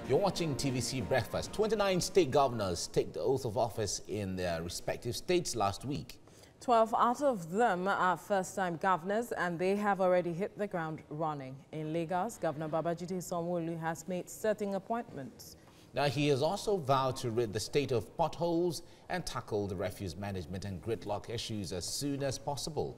You're watching TVC Breakfast. 29 state governors take the oath of office in their respective states last week. 12 out of them are first-time governors, and they have already hit the ground running. In Lagos, Governor Babajide Sanwo-Olu has made certain appointments. Now, he has also vowed to rid the state of potholes and tackle the refuse management and gridlock issues as soon as possible.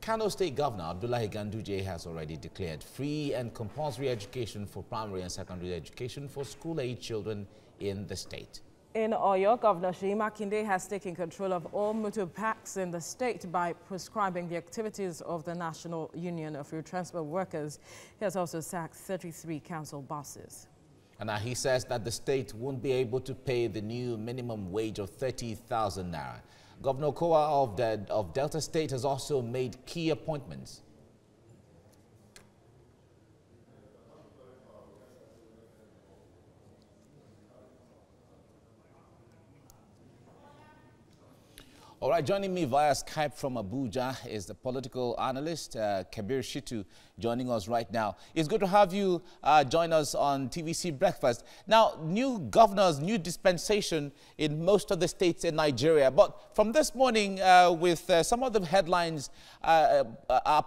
Kano State Governor Abdullahi Ganduje has already declared free and compulsory education for primary and secondary education for school-age children in the state. In Oyo, Governor Seyi Makinde has taken control of all motor parks in the state by prescribing the activities of the National Union of Road Transport Workers. He has also sacked 33 council buses. And now he says that the state won't be able to pay the new minimum wage of 30,000 naira. Governor Kowa of Delta State has also made key appointments. All right, joining me via Skype from Abuja is the political analyst, Kabir Shitu, joining us right now. It's good to have you join us on TVC Breakfast. Now, new governors, new dispensation in most of the states in Nigeria. But from this morning, with some of the headlines,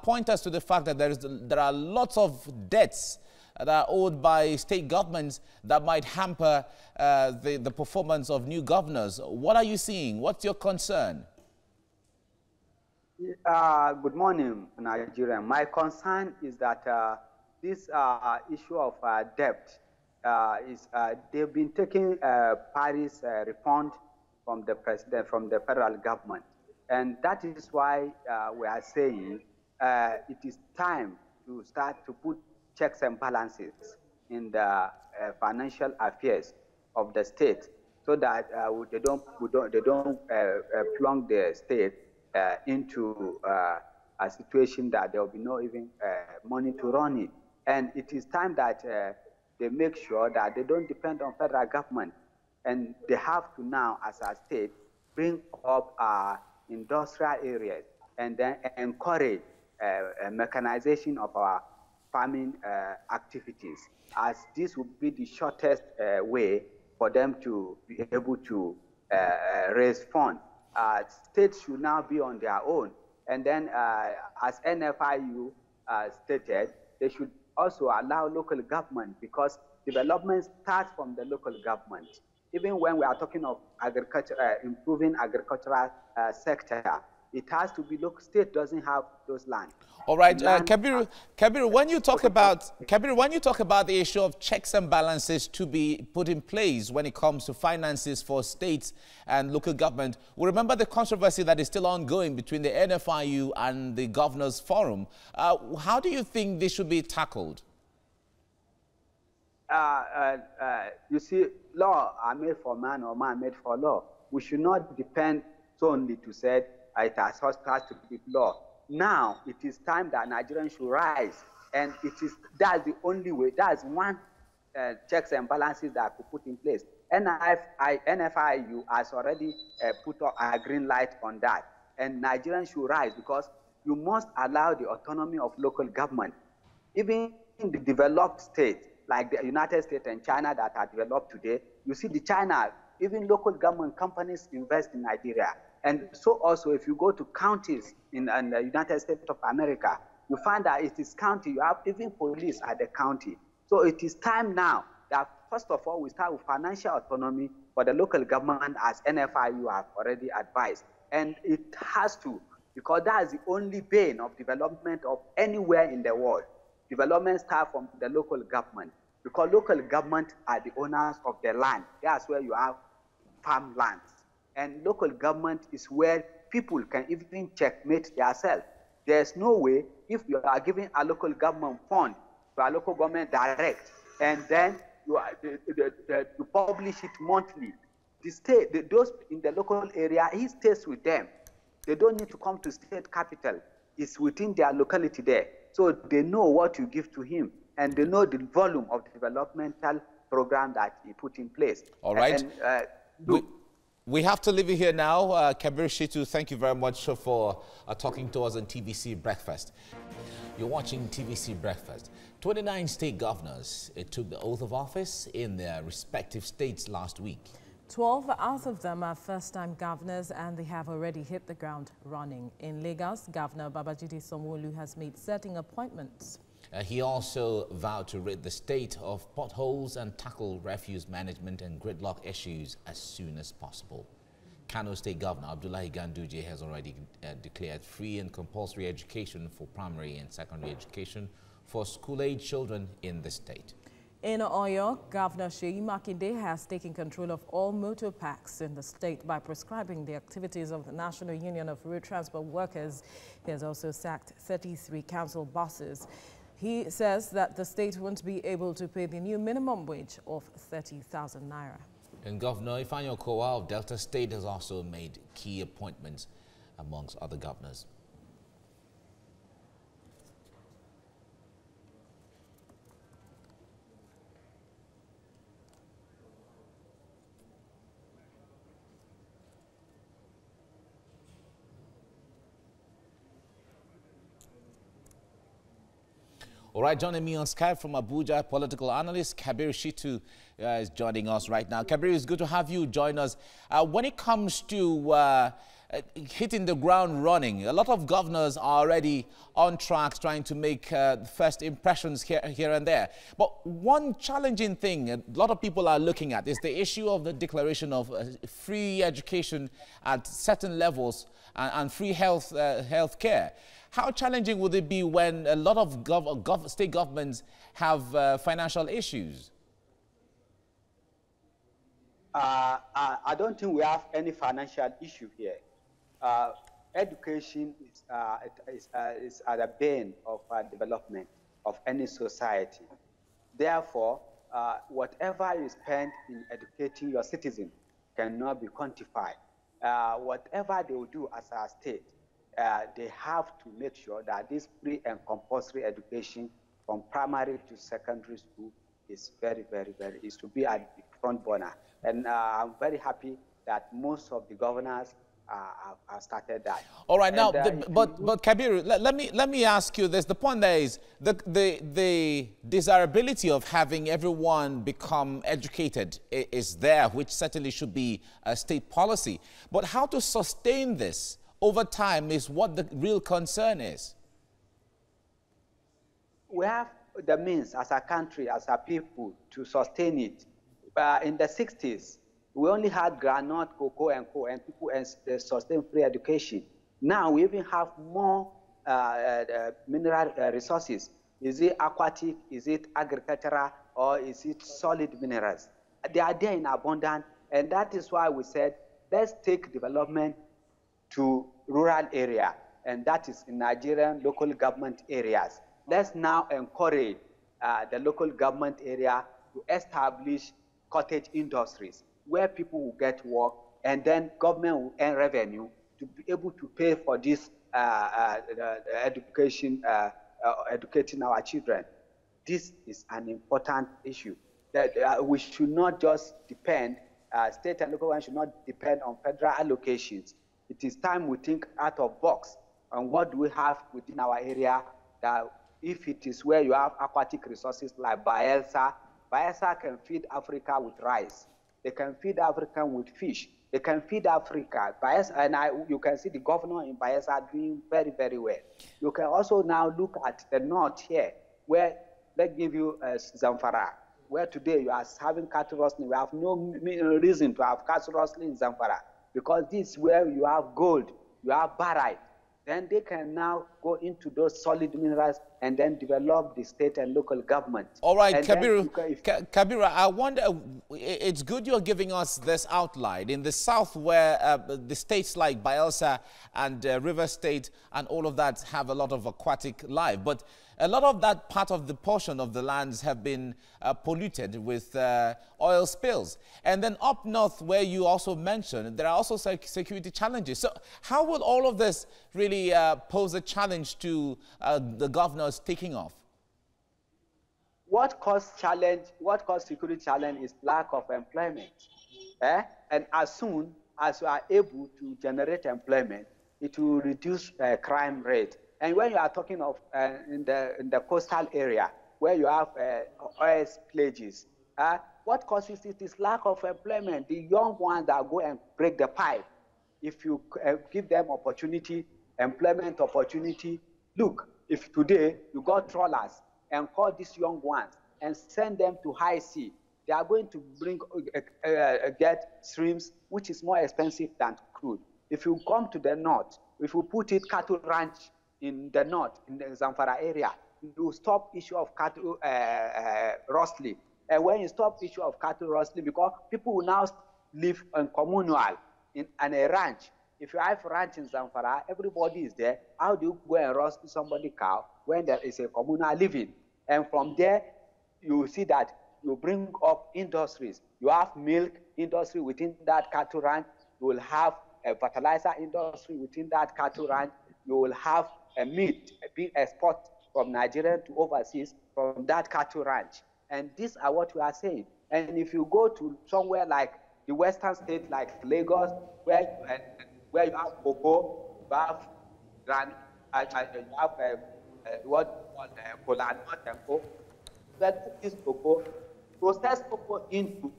point us to the fact that there are lots of debts that are owed by state governments that might hamper the performance of new governors. What are you seeing? What's your concern? Good morning, Nigeria. My concern is that this issue of debt they've been taking Paris refund from the president, from the federal government. And that is why we are saying it is time to start to put checks and balances in the financial affairs of the state, so that they don't plunge the state into a situation that there will be no even money to run it. And it is time that they make sure that they don't depend on federal government, and they have to now, as a state, bring up industrial areas and then encourage mechanization of our farming activities, as this would be the shortest way for them to be able to raise funds. States should now be on their own. And then, as NFIU stated, they should also allow local government, because development starts from the local government. Even when we are talking of agriculture, improving agricultural sector, it has to be local. State doesn't have those land. All right, Kabir, when you talk about the issue of checks and balances to be put in place when it comes to finances for states and local government, we remember the controversy that is still ongoing between the NFIU and the Governors Forum. How do you think this should be tackled? You see, law are made for man, or man made for law. We should not depend solely to say it has to be law. Now it is time that Nigerians should rise, and that's the only way. That's one checks and balances that could put in place. NFIU has already put a green light on that, and Nigerians should rise, because you must allow the autonomy of local government. Even in the developed states, like the United States and China that are developed today, you see the China, even local government companies invest in Nigeria. And so also, if you go to counties in the United States of America, you find that it is county, you have even police at the county. So it is time now that, first of all, we start with financial autonomy for the local government, as NFIU have already advised. And it has to, because that is the only bane of development of anywhere in the world. Development starts from the local government, because local government are the owners of the land. That's where you have farmlands. And local government is where people can even checkmate themselves. There's no way, if you are giving a local government fund to a local government direct, and then you publish it monthly, the state, those in the local area, he stays with them. They don't need to come to state capital. It's within their locality there. So they know what you give to him, and they know the volume of developmental program that he put in place. All right. We have to leave you here now. Kabir Shitu, thank you very much for talking to us on TVC Breakfast. You're watching TVC Breakfast. 29 state governors took the oath of office in their respective states last week. 12 out of them are first-time governors, and they have already hit the ground running. In Lagos, Governor Babajide Sanwo-Olu has made certain appointments. He also vowed to rid the state of potholes and tackle refuse management and gridlock issues as soon as possible. Kano State Governor Abdullahi Ganduje has already declared free and compulsory education for primary and secondary education for school-age children in the state. In Oyo, Governor Seyi Makinde has taken control of all motor parks in the state by prescribing the activities of the National Union of Road Transport Workers. He has also sacked 33 council bosses. He says that the state won't be able to pay the new minimum wage of 30,000 naira. And Governor Ifeanyi Okowa of Delta State has also made key appointments amongst other governors. All right, joining me on Skype from Abuja, political analyst Kabir Shitu is joining us right now. Kabir, it's good to have you join us. When it comes to hitting the ground running, a lot of governors are already on track trying to make first impressions here and there. But one challenging thing a lot of people are looking at is the issue of the declaration of free education at certain levels and free health care. How challenging would it be when a lot of state governments have financial issues? I don't think we have any financial issue here. Education is at the bane of development of any society. Therefore, whatever you spend in educating your citizen cannot be quantified. Whatever they will do as a state, they have to make sure that this free and compulsory education from primary to secondary school is is to be at the front burner. And I'm very happy that most of the governors have started that. All right, now, but Kabir, let me ask you this. The point there is the desirability of having everyone become educated is there, which certainly should be a state policy. But how to sustain this over time is what the real concern is. We have the means as a country, as a people, to sustain it. In the 60s, we only had granite, cocoa, and co, and people sustain free education. Now we even have more mineral resources. Is it aquatic, is it agricultural, or is it solid minerals? They are there in abundance, and that is why we said, let's take development to rural area, and that is in Nigerian local government areas. Let's now encourage the local government area to establish cottage industries where people will get work, and then government will earn revenue to be able to pay for this education, educating our children. This is an important issue that we should not just depend, state and local government should not depend on federal allocations. It is time we think out of box on what do we have within our area, that if it is where you have aquatic resources like Bayelsa can feed Africa with rice. They can feed Africa with fish. They can feed Africa. You can see the governor in Bayelsa doing very well. You can also now look at the north here, where, let's give you Zamfara, where today you are having cattle rustling. We have no reason to have cattle rustling in Zamfara, because this is where you have gold, you have barite. Then they can now go into those solid minerals and then develop the state and local government. All right, Kabir, I wonder, it's good you're giving us this outline. In the south, where the states like Bayelsa and River State and all of that have a lot of aquatic life, but a lot of that part of the portion of the lands have been polluted with oil spills. And then up north, where you also mentioned, there are also security challenges. So how will all of this really pose a challenge to the governors taking off? What caused security challenge is lack of employment. And as soon as you are able to generate employment, it will reduce crime rate. And when you are talking of in the coastal area where you have oil spillages, what causes it is lack of employment. The young ones that go and break the pipe, if you give them opportunity, employment opportunity, look, if today you got trawlers and call these young ones and send them to high sea, they are going to get streams which is more expensive than crude. If you come to the north, if you put it cattle ranch in the north, in the Zamfara area, you stop issue of cattle rustling. And when you stop issue of cattle rustling, because people will now live on communal in a ranch. If you have a ranch in Zamfara, everybody is there. How do you go and rustle somebody's cow when there is a communal living? And from there, you see that you bring up industries. You have milk industry within that cattle ranch. You will have a fertilizer industry within that cattle ranch. You will have a meat being exported from Nigeria to overseas from that cattle ranch. And these are what we are saying. And if you go to somewhere like the western state, like Lagos, where you have cocoa, you have cola nut and cocoa, that this cocoa, process cocoa into,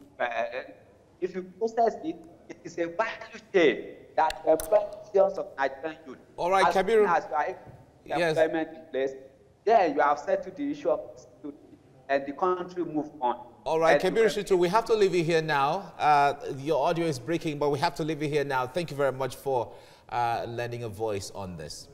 if you process it, it is a value chain that employs millions of Nigerian youth. All right, Kabir. As you have employment in place, then you have settled the issue of security and the country move on. All right, Kabir Shitu, we have to leave you here now. Your audio is breaking, but we have to leave you here now. Thank you very much for lending a voice on this.